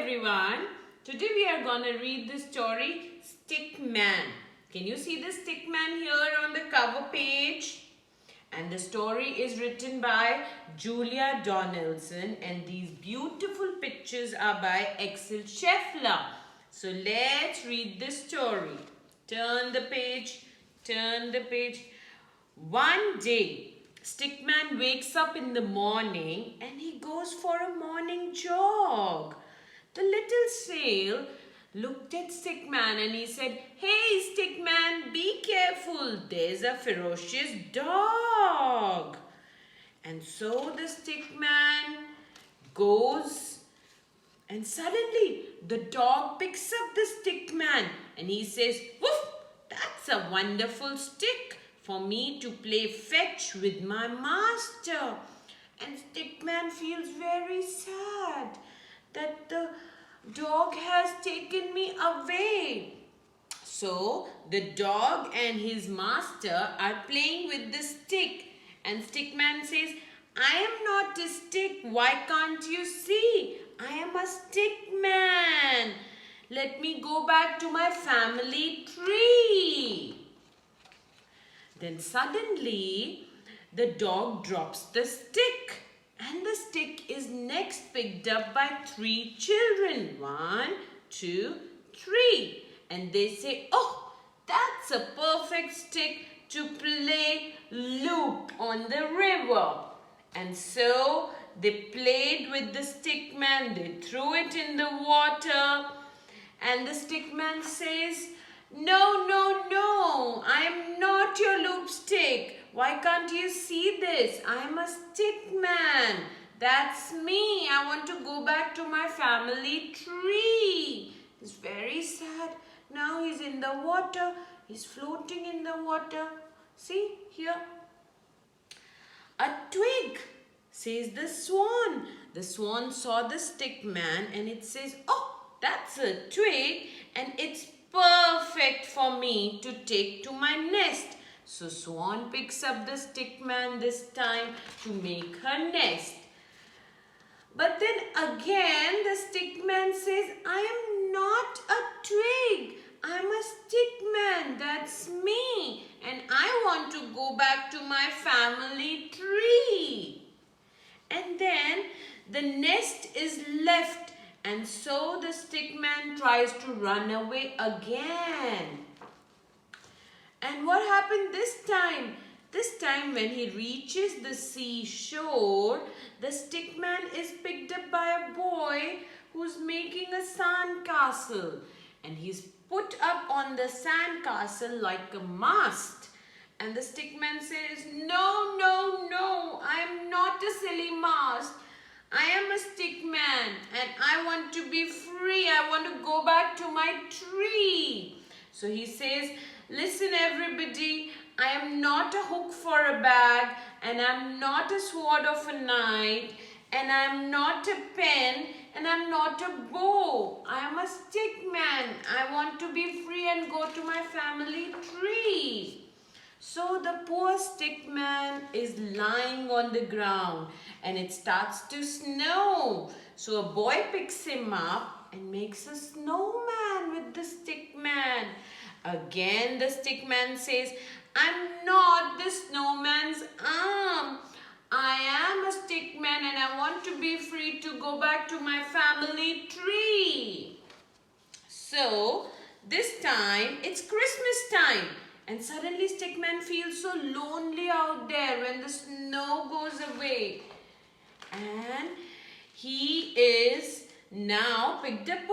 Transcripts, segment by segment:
everyone. Today we are going to read the story Stickman. Can you see the Stickman here on the cover page? And the story is written by Julia Donaldson and these beautiful pictures are by Axel Scheffler. So let's read the story. Turn the page, turn the page. One day, Stickman wakes up in the morning and he goes for a morning jog. The little snail looked at Stickman and he said, "Hey Stickman, be careful, there's a ferocious dog." And so the Stickman goes and suddenly the dog picks up the Stickman and he says, "Woof, that's a wonderful stick for me to play fetch with my master." And Stickman feels very sad that the dog has taken me away. So the dog and his master are playing with the stick. And Stickman says, "I am not a stick. Why can't you see? I am a Stickman. Let me go back to my family tree." Then suddenly the dog drops the stick and the stick is next picked up by 3 children. 1, 2, 3. And they say, "Oh, that's a perfect stick to play loop on the river." And so they played with the Stickman. They threw it in the water. And the Stickman says, "No, no, no, I am not your loop stick. Why can't you see this? I am a Stickman. That's me. I want to go back to my family tree." He's very sad. Now he's in the water. He's floating in the water. See here. "A twig," says the swan. The swan saw the Stickman and it says, "Oh, that's a twig and it's perfect for me to take to my nest." So swan picks up the Stickman this time to make her nest. But then again the Stickman says, "I am not a twig. I'm a Stickman. That's me. And I want to go back to my family tree." And then the nest is left. And so the Stickman tries to run away again. And what happened this time? This time when he reaches the seashore, the Stickman is picked up by a boy who's making a sandcastle. And he's put up on the sandcastle like a mast. And the Stickman says, "No, no, no, I am not a silly mast. I am a Stickman and I want to be free. I want to go back to my tree." So he says, "Listen everybody, I am not a hook for a bag and I'm not a sword of a knight and I'm not a pen and I'm not a bow. I am a Stickman. I want to be free and go to my family tree." So the poor Stickman is lying on the ground and it starts to snow. So a boy picks him up and makes a snowman with the Stickman. Again the Stickman says, "I'm not the snowman's arm. I am a Stickman and I want to be free to go back to my family tree." So this time it's Christmas time. And suddenly Stickman feels so lonely out there when the snow goes away. And he is now picked up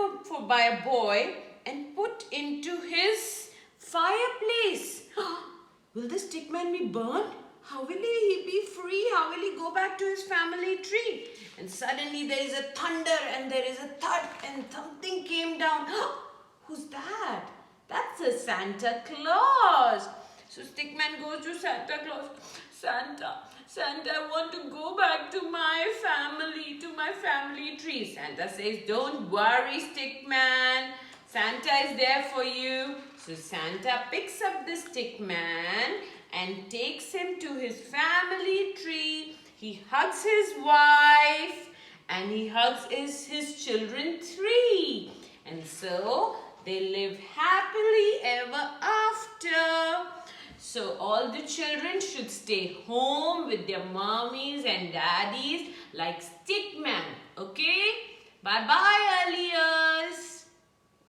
by a boy and put into his fireplace. Will the Stickman be burned? How will he be free? How will he go back to his family tree? And suddenly there is a thunder and there is a thud and something came down. Who's that? That's a Santa Claus. So Stickman goes to Santa Claus. "Santa, Santa, I want to go back to my family tree." Santa says, "Don't worry, Stickman. Santa is there for you." So Santa picks up the Stickman and takes him to his family tree. He hugs his wife and he hugs his children 3. And so they live happily ever after. So all the children should stay home with their mommies and daddies like Stickman. Okay? Bye-bye earlier.